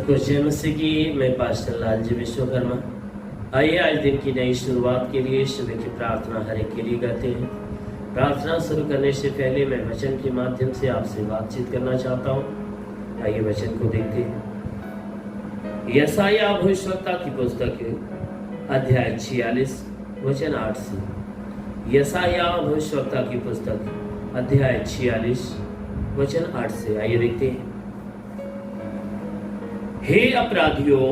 कुछ जय मसीह की। मैं पास्टर लालजी विश्वकर्मा। आइए आज दिन की नई शुरुआत के लिए सुबह की प्रार्थना हर एक के लिए करते हैं। प्रार्थना शुरू करने से पहले मैं वचन के माध्यम से आपसे बातचीत करना चाहता हूँ। आइए वचन को देखते हैं। यशायाह भविष्यवक्ता की पुस्तक अध्याय 46 वचन 8 से। यशायाह भविष्यवक्ता की पुस्तक अध्याय 46 वचन 8 से। आइए देखते हैं। हे अपराधियों,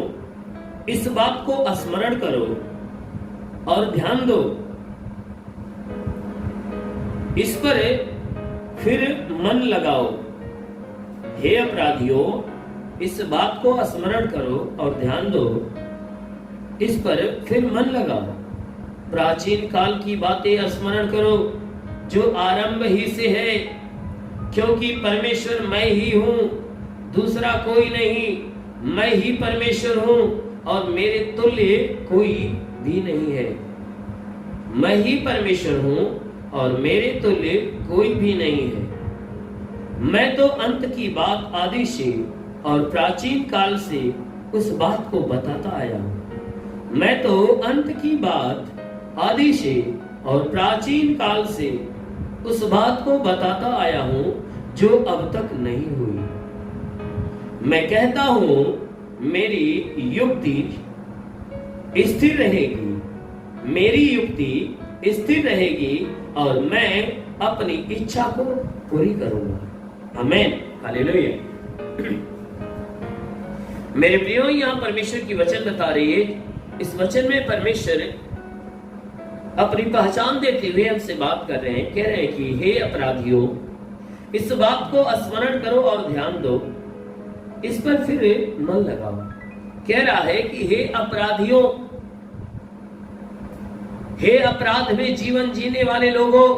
इस बात को स्मरण करो और ध्यान दो, इस पर फिर मन लगाओ। हे अपराधियों, इस बात को स्मरण करो और ध्यान दो, इस पर फिर मन लगाओ। प्राचीन काल की बातें स्मरण करो जो आरंभ ही से है, क्योंकि परमेश्वर मैं ही हूं, दूसरा कोई नहीं। मैं ही परमेश्वर हूं और मेरे तुल्य कोई भी नहीं है। मैं ही परमेश्वर हूं और मेरे तुल्य कोई भी नहीं है। मैं तो अंत की बात आदि से और प्राचीन काल से उस बात को बताता आया हूं। मैं तो अंत की बात आदि से और प्राचीन काल से उस बात को बताता आया हूं जो अब तक नहीं हुई। मैं कहता हूं मेरी युक्ति स्थिर रहेगी, मेरी युक्ति स्थिर रहेगी और मैं अपनी इच्छा को पूरी करूंगा। आमीन, हालेलुया। मेरे प्रियो, यहां परमेश्वर की वचन बता रही है। इस वचन में परमेश्वर अपनी पहचान देते हुए हमसे बात कर रहे हैं। कह रहे हैं कि हे अपराधियों, इस बात को स्मरण करो और ध्यान दो, इस पर फिर मन लगाओ। कह रहा है कि हे अपराधियों, हे अपराध में जीवन जीने वाले लोगों,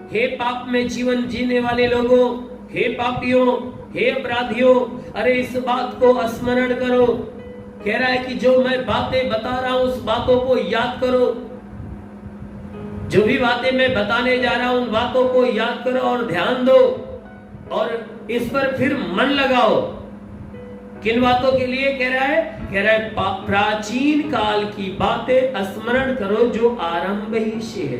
हे पाप में जीवन जीने वाले लोगों, हे पापियों, हे अपराधियों, अरे इस बात को स्मरण करो। कह रहा है कि जो मैं बातें बता रहा हूं उस बातों को याद करो। जो भी बातें मैं बताने जा रहा हूं उन बातों को याद करो और ध्यान दो और इस पर फिर मन लगाओ। किन बातों के लिए कह रहा है? कह रहा है प्राचीन काल की बातें स्मरण करो जो आरंभ ही से है।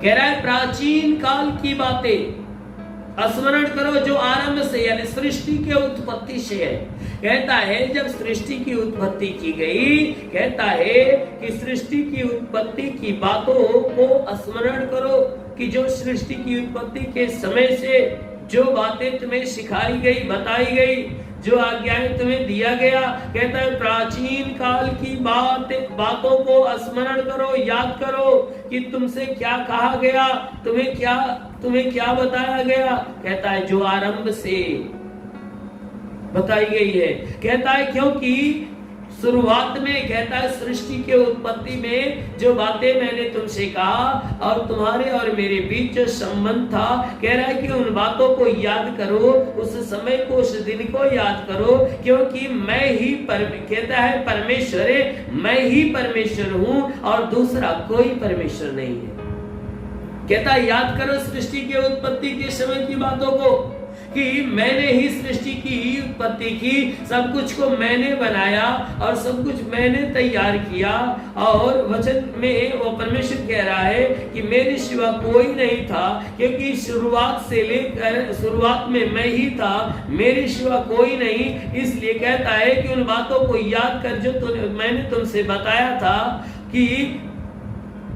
कह रहा है प्राचीन काल की बातें स्मरण करो जो आरंभ से, यानी सृष्टि के उत्पत्ति से है। कहता है जब सृष्टि की उत्पत्ति की गई, कहता है कि सृष्टि की उत्पत्ति की बातों को स्मरण करो कि जो सृष्टि की उत्पत्ति के समय से जो बातें तुम्हें सिखाई गई, बताई गई, जो आज्ञाएं तुम्हें दिया गया, कहता है प्राचीन काल की बातों को स्मरण करो, याद करो कि तुमसे क्या कहा गया, तुम्हें क्या बताया गया। कहता है जो आरंभ से बताई गई है। कहता है क्योंकि शुरुआत में, कहता है सृष्टि के उत्पत्ति में जो बातें मैंने तुमसे कहा और तुम्हारे और मेरे बीच जो संबंध था, कह रहा है कि उन बातों को याद करो, उस समय को, उस दिन को याद करो, क्योंकि मैं ही कहता है परमेश्वर है, मैं ही परमेश्वर हूं और दूसरा कोई परमेश्वर नहीं है। कहता है याद करो सृष्टि के उत्पत्ति के समय की बातों को कि मैंने ही सृष्टि की उत्पत्ति की, सब कुछ को मैंने बनाया और सब कुछ मैंने तैयार किया। और वचन में वो परमेश्वर कह रहा है कि मेरे सिवा कोई नहीं था, क्योंकि शुरुआत से लेकर शुरुआत में मैं ही था, मेरे सिवा कोई नहीं। इसलिए कहता है कि उन बातों को याद कर जो मैंने तुमसे बताया था कि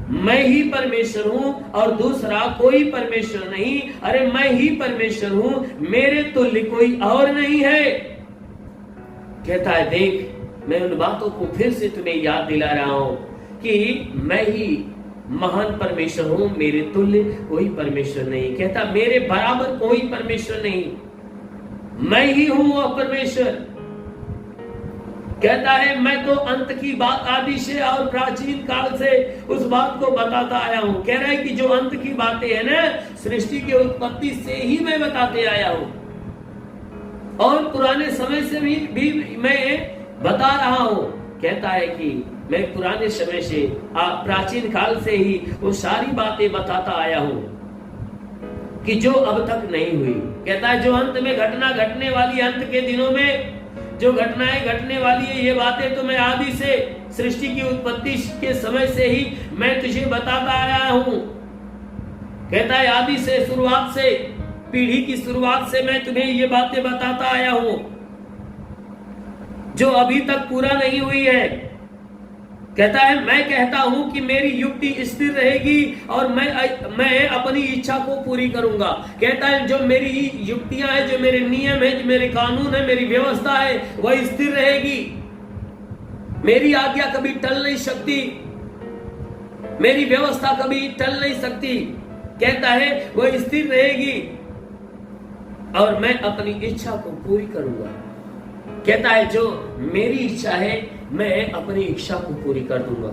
मैं ही परमेश्वर हूं और दूसरा कोई परमेश्वर नहीं। अरे मैं ही परमेश्वर हूं, मेरे तुल्य कोई और नहीं है। कहता है देख, मैं उन बातों को फिर से तुम्हें याद दिला रहा हूं कि मैं ही महान परमेश्वर हूं, मेरे तुल्य कोई परमेश्वर नहीं। कहता मेरे बराबर कोई परमेश्वर नहीं, मैं ही हूं वह परमेश्वर। कहता है मैं तो अंत की बात आदि से और प्राचीन काल से उस बात को बताता आया हूं। कह रहा है कि जो अंत की बातें हैं ना, सृष्टि के उत्पत्ति से ही मैं बताते आया हूं और पुराने समय से भी मैं बता रहा हूं। कहता है कि मैं पुराने समय से, प्राचीन काल से ही वो सारी बातें बताता आया हूं कि जो अब तक नहीं हुई। कहता है जो अंत में घटना घटने वाली, अंत के दिनों में जो घटनाएं घटने वाली है, ये बातें तो मैं आदि से, सृष्टि की उत्पत्ति के समय से ही मैं तुझे बताता आया हूं। कहता है आदि से, शुरुआत से, पीढ़ी की शुरुआत से मैं तुम्हें ये बातें बताता आया हूं जो अभी तक पूरा नहीं हुई है। कहता है मैं कहता हूं कि मेरी युक्ति स्थिर रहेगी और मैं अपनी इच्छा को पूरी करूंगा। कहता है जो मेरी युक्तियां हैं, जो मेरे नियम है, जो मेरे कानून है, मेरी व्यवस्था है, वह स्थिर रहेगी। मेरी आज्ञा कभी टल नहीं सकती, मेरी व्यवस्था कभी टल नहीं सकती। कहता है वह स्थिर रहेगी और मैं अपनी इच्छा को पूरी करूंगा। कहता है जो मेरी इच्छा है मैं अपनी इच्छा को पूरी कर दूंगा,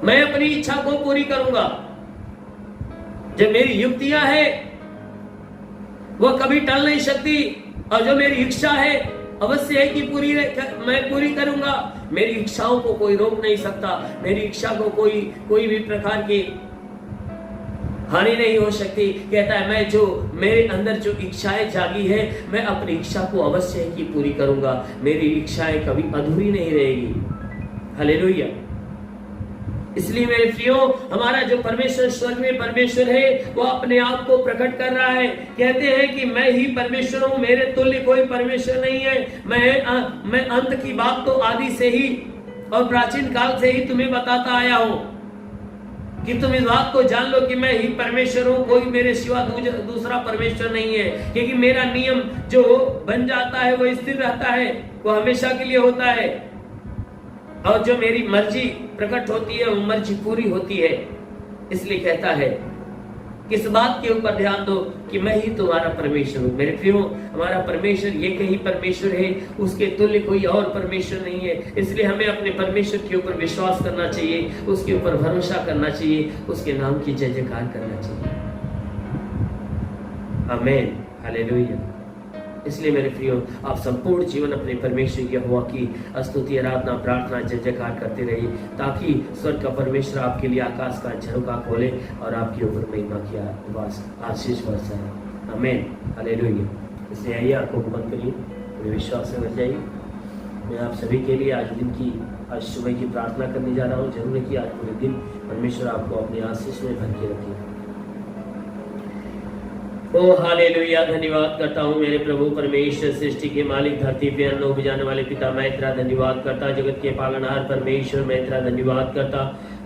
मैं अपनी इच्छा को पूरी करूंगा। जो मेरी युक्तियां है वह कभी टल नहीं सकती और जो मेरी इच्छा है अवश्य है कि मैं पूरी करूंगा। मेरी इच्छाओं को कोई रोक नहीं सकता, मेरी इच्छा को कोई भी प्रकार की हानि नहीं हो सकती। कहता है मैं जो मेरे अंदर जो इच्छाएं जागी है मैं अपनी इच्छा को अवश्य ही पूरी करूंगा, मेरी इच्छाएं कभी अधूरी नहीं रहेगी। हालेलुया। इसलिए मेरे प्रियो, हमारा जो परमेश्वर, स्वर्ग में परमेश्वर है, वो अपने आप को प्रकट कर रहा है। कहते हैं कि मैं ही परमेश्वर हूं, मेरे तुल्य कोई परमेश्वर नहीं है। मैं अंत की बात तो आदि से ही और प्राचीन काल से ही तुम्हें बताता आया हूं कि तुम इस बात को जान लो कि मैं ही परमेश्वर हूं, कोई मेरे सिवा दूसरा परमेश्वर नहीं है। क्योंकि मेरा नियम जो बन जाता है वो स्थिर रहता है, वो हमेशा के लिए होता है, और जो मेरी मर्जी प्रकट होती है वो मर्जी पूरी होती है। इसलिए कहता है किस बात के ऊपर ध्यान दो कि मैं ही तुम्हारा परमेश्वर हूं। मेरे प्रियो, हमारा परमेश्वर ये कहीं परमेश्वर है, उसके तुल्य कोई और परमेश्वर नहीं है। इसलिए हमें अपने परमेश्वर के ऊपर विश्वास करना चाहिए, उसके ऊपर भरोसा करना चाहिए, उसके नाम की जय जयकार करना चाहिए। आमीन, हालेलुया। इसलिए मेरे प्रियो, आप संपूर्ण जीवन अपने परमेश्वर यहोवा की स्तुति, आराधना, प्रार्थना, जय जयकार करते रहिए, ताकि स्वर्ग का परमेश्वर आपके लिए आकाश का झरोखा खोले और आपके ऊपर महिमा की आशीष बरसाए। आमीन, हालेलुया। इसलिए आइए आंखों को बंद करिए, मेरे विश्वास से बच जाइए। मैं आप सभी के लिए आज सुबह की प्रार्थना करने जा रहा हूँ। जरूर है कि आज पूरे दिन परमेश्वर आपको अपने आशीष में भर के रखे। ओ हालेलुया। धन्यवाद करता हूँ मेरे प्रभु परमेश्वर, सृष्टि के मालिक, धरती पे अन्न उपजाने वाले पिता, मैं तेरा धन्यवाद करता। जगत के पालनहार परमेश्वर, मैं तेरा धन्यवाद करता।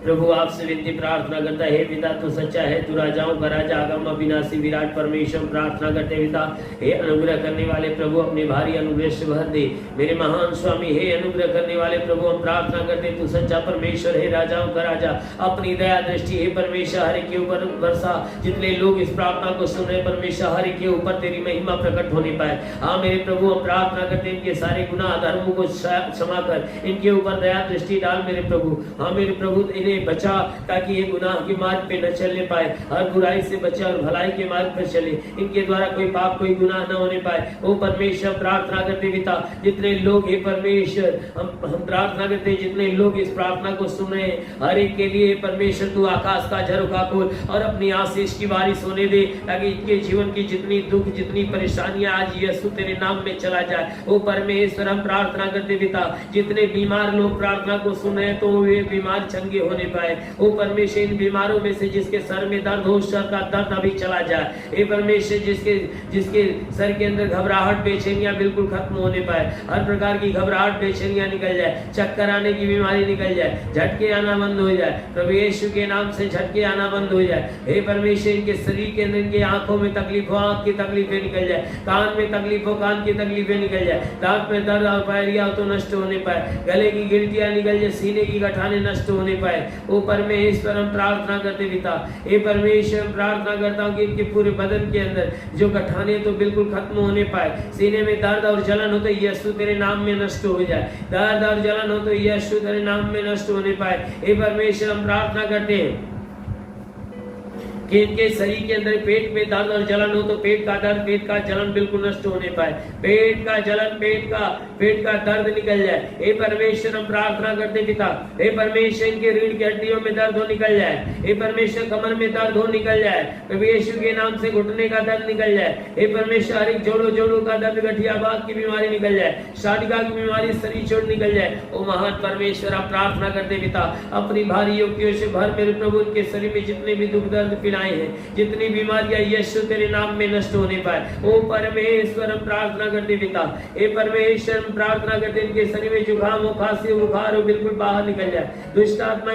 प्रभु आपसे विनती प्रार्थना करता है, पिता तू सच्चा है, तू राजाओं का राजा, अगम अविनाशी विराट परमेश्वर। प्रार्थना करते पिता, हे अनुग्रह करने वाले प्रभु, अपने भारी अनुग्रह से भर दे मेरे महान स्वामी। हे अनुग्रह करने वाले प्रभु, हम प्रार्थना करते तू सच्चा परमेश्वर है, राजाओं का राजा, अपनी दया दृष्टि हे परमेश्वर हर एक के ऊपर वर्षा। जितने लोग इस प्रार्थना को सुन रहे परमेश्वर, हर एक के ऊपर तेरी महिमा प्रकट होने पाए। हाँ मेरे प्रभु, हम प्रार्थना करते इनके सारे गुनाह धर्मों को क्षमा कर, इनके ऊपर दया दृष्टि डाल मेरे प्रभु। हाँ मेरे प्रभु, बचा ताकि ये गुनाह के मार्ग पे न चलने पाए, हर बुराई से बचे और भलाई के मार्ग पर चले, इनके द्वारा कोई पाप कोई गुनाह न होने पाए। ओ परमेश्वर, प्रार्थना करते पिता, जितने लोग हे परमेश्वर, हम प्रार्थना करते जितने लोग इस प्रार्थना को सुन रहे हैं, हर एक के लिए परमेश्वर तू आकाश का झरोखा खोल और अपनी आशीष की बारिश होने दे, ताकि इनके जीवन की जितनी दुख, जितनी परेशानियां आज यीशु तेरे नाम में चला जाए। ओ परमेश्वर, हम प्रार्थना करते पिता, जितने बीमार लोग प्रार्थना को सुन रहे हैं तो वे बीमार चंगे होने पाए। ओ परमेश्वर, इन बीमारों में से जिसके सर में दर्द हो, सर का दर्द अभी चला जाए। हे परमेश्वर, जिसके सर के अंदर घबराहट, बेचैनियां बिल्कुल खत्म होने पाए, हर प्रकार की घबराहट, बेचैनियां निकल जाए, चक्कर आने की बीमारी निकल जाए, झटके आना बंद हो जाए, प्रभु यीशु के नाम से झटके आना बंद हो जाए। हे परमेश्वर, इनके शरीर के अंदर, इनके आंखों में तकलीफ हो, आंख की तकलीफें निकल जाए, कान में तकलीफ हो, कान की तकलीफें निकल जाए, दांत में दर्द और पायरिया हो तो नष्ट होने पाए, गले की गिल्टियां निकल जाए, सीने की गठाने नष्ट होने पाए। ओ परमेश्वर, हम प्रार्थना करते पिता, हे परमेश्वर, प्रार्थना करता हूँ कि इनके पूरे बदन के अंदर जो गठाने तो बिल्कुल खत्म होने पाए, सीने में दर्द और जलन हो तो यीशु तेरे नाम में नष्ट हो जाए, दर्द और जलन हो तो यीशु तेरे नाम में नष्ट होने पाए। हे परमेश्वर, हम प्रार्थना करते हैं कि इनके शरीर के अंदर पेट में दर्द और जलन हो तो पेट का दर्द, पेट का जलन बिल्कुल नष्ट होने पाए। पेट का जलन, पेट का दर्द निकल जाए। हे परमेश्वर हम प्रार्थना करते पिता, हे परमेश्वर इनके रीढ़ की हड्डियों में दर्द हो निकल जाए। हे परमेश्वर कमर में दर्द हो निकल जाए। प्रभु यीशु के नाम से घुटने का दर्द निकल जाए। हे परमेश्वर हर एक जोड़ों का दर्द, गठिया बात की बीमारी निकल जाए, शादिका की बीमारी, शरीर छोड़ निकल जाए। ओ महान परमेश्वर आप प्रार्थना करते पिता, अपनी भारी युक्तियों से भर मेरे प्रभु इनके शरीर में जितने भी दुख दर्द पीड़ाएं हैं, जितनी बीमारियां यीशु तेरे नाम में नष्ट होने पाए। ओ परमेश्वर हम प्रार्थना करते पिता, हे परमेश्वर हम प्रार्थना करते इनके शरीर में जुकाम हो, खांसी हो, बुखार हो, बिल्कुल बाहर निकल जाए। दुष्ट आत्मा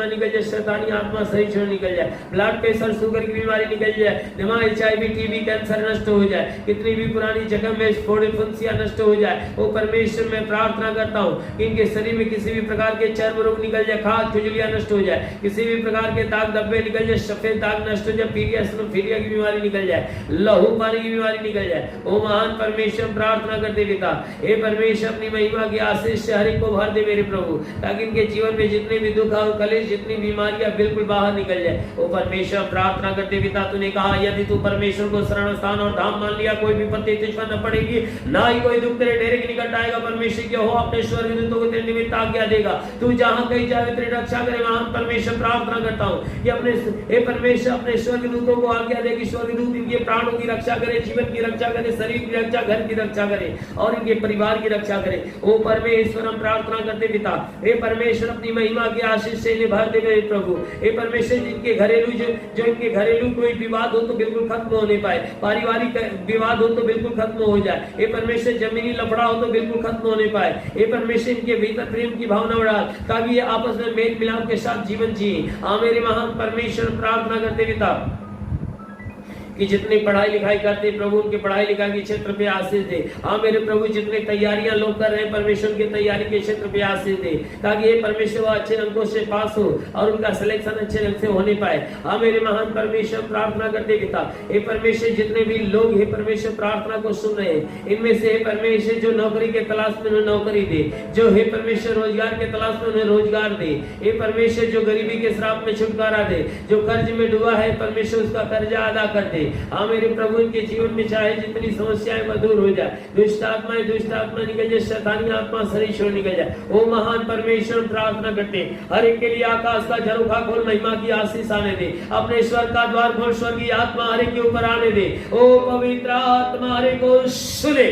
निकल जाए, शैतानी आत्मा सही छोड़ निकल जाए। ब्लड प्रेशर, शुगर की बीमारी निकल जाए। दिमाग, HIV, TB, कैंसर नष्ट हो जाए। कितनी भी पुरानी जगह में फोड़े फुंसियां नष्ट हो जाए। ओ परमेश्वर मैं प्रार्थना करता हूँ कि इनके शरीर में किसी भी प्रकार के चर्म रोग निकल जाए, खाज खुजलियां नष्ट हो जाए, किसी भी प्रकार के दाग धब्बे निकल जाए, सफेद दाग नष्ट हो जाए, पीलिया की बीमारी निकल जाए, लहू पानी की बीमारी निकल जाए। ओ महान परमेश्वर प्रार्थना करते पिता, हे परमेश्वर अपनी महिमा की आशीष से हर एक को भर दे मेरे प्रभु, ताकि इनके जीवन में जितने भी दुख और कलेश, जितनी बीमारियां बिल्कुल बाहर निकल जाए। ओ परमेश्वर प्रार्थना करते पिता, तूने कहा यदि तू परमेश्वर को शरण स्थान और धाम मान लिया, कोई विपत्ति तुझ पर न पड़ेगी, ना ही कोई दुख तेरे डेरे के निकट आएगा। परमेश्वर के हो अपने स्वर्गदूतों को तेरे निमित्त आज्ञा देगा, तू जहां कहीं जाए तेरी रक्षा करे। महान परमेश्वर प्रार्थना करता हूं कि अपने हे परमेश्वर अपने स्वर्गदूतों को आज्ञा दे कि स्वर्गदूत इनके प्राणों की रक्षा करे, जीवन की रक्षा करे, शरीर की रक्षा, घर की रक्षा करे और इनके परिवार की रक्षा करे। ओ परमेश्वर हम प्रार्थना करते पिता, हे परमेश्वर अपनी महिमा की आशीष से इन्हें भर दे मेरे प्रभु। हे परमेश्वर जिनके घरेलू जो इनके घरेलू कोई विवाद हो तो बिल्कुल खत्म होने पाए, पारिवारिक विवाद हो तो बिल्कुल खत्म हो जाए। हे परमेश्वर जमीनी लफड़ा हो तो बिल्कुल खत्म होने पाए। हे परमेश्वर इनके भीतर प्रेम की भावना बढ़ा, ताकि ये आपस में मेल मिलाप के साथ जीवन जिए। हाँ मेरे महान परमेश्वर प्रार्थना करते पिता कि जितने पढ़ाई लिखाई करते प्रभु उनके पढ़ाई लिखाई के क्षेत्र पे आशीष दे। हाँ मेरे प्रभु जितने तैयारियां लोग कर रहे हैं परमेश्वर की तैयारी के क्षेत्र पे आशीष दे, ताकि ये परमेश्वर वो अच्छे अंकों से पास हो और उनका सिलेक्शन अच्छे ढंग से होने पाए। हाँ मेरे महान परमेश्वर प्रार्थना करते पिता, हे परमेश्वर जितने भी लोग हे परमेश्वर प्रार्थना को सुन रहे हैं, इनमें से हे परमेश्वर जो नौकरी के तलाश में उन्हें नौकरी दे, जो हे परमेश्वर रोजगार के तलाश में उन्हें रोजगार दे। हे परमेश्वर जो गरीबी के श्राप में छुटकारा दे, जो कर्ज में डूबा है परमेश्वर उसका कर्जा अदा कर दे। हाँ मेरे प्रभु इनके जीवन में चाहे जितनी समस्याएं दूर हो जाए, दुष्ट आत्मा निकल जाए, शैतानी आत्मा शरीर छोड़ निकल जाए। ओ महान परमेश्वर प्रार्थना करते हर एक के लिए आकाश का झरोखा खोल, महिमा की आशीष आने दे, अपने स्वर्ग का द्वार खोल, स्वर्गीय आत्मा हर एक के ऊपर आने दे। ओ पवित्र आत्मा हर एक को सुने।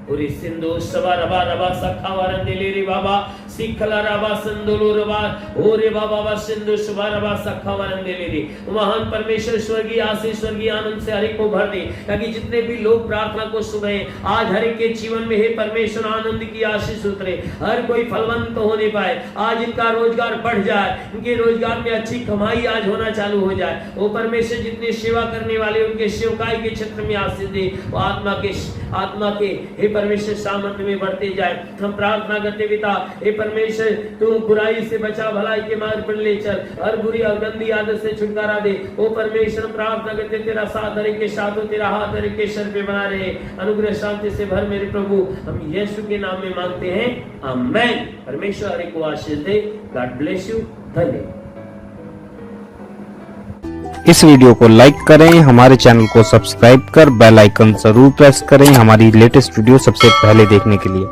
पूरी सिंधु सवा रबा रबा सखा वरंदे ले रे बाबा सिखला रबा संदुलो रबा ओ रे बाबा वा सिंधु सवा रबा सखा वरंदे ले रे। महान परमेश्वर स्वर्गीय आशीष, स्वर्गीय आनंद से हर एक को भर दे, ताकि जितने भी लोग प्रार्थना को सुने आज हर एक के जीवन में हे परमेश्वर आनंद की आशीष उतरे, हर कोई फलवंत होने पाए, आज इनका रोजगार बढ़ जाए, इनके रोजगार में अच्छी कमाई आज होना चालू हो जाए। ओ परमेश्वर जितने सेवा करने वाले उनके सेवकाई के क्षेत्र में आशीष दे, वो आत्मा के हे परमेश्वर सामर्थ्य में बढ़ते जाए। हम प्रार्थना करते पिता, हे परमेश्वर तू बुराई से बचा, भलाई के मार्ग पर ले चल, हर बुरी और गंदी आदत से छुटकारा दे। ओ परमेश्वर प्रार्थना करते तेरा साथ हर एक के साथ हो, तेरा हाथ हर एक के सर पे बना रहे, अनुग्रह शांति से भर मेरे प्रभु। हम यीशु के नाम में मांगते हैं, आमीन। परमेश्वर हर एक को आशीष दे। God bless you. धन्यवाद। इस वीडियो को लाइक करें, हमारे चैनल को सब्सक्राइब कर बेल आइकन जरूर प्रेस करें हमारी लेटेस्ट वीडियो सबसे पहले देखने के लिए।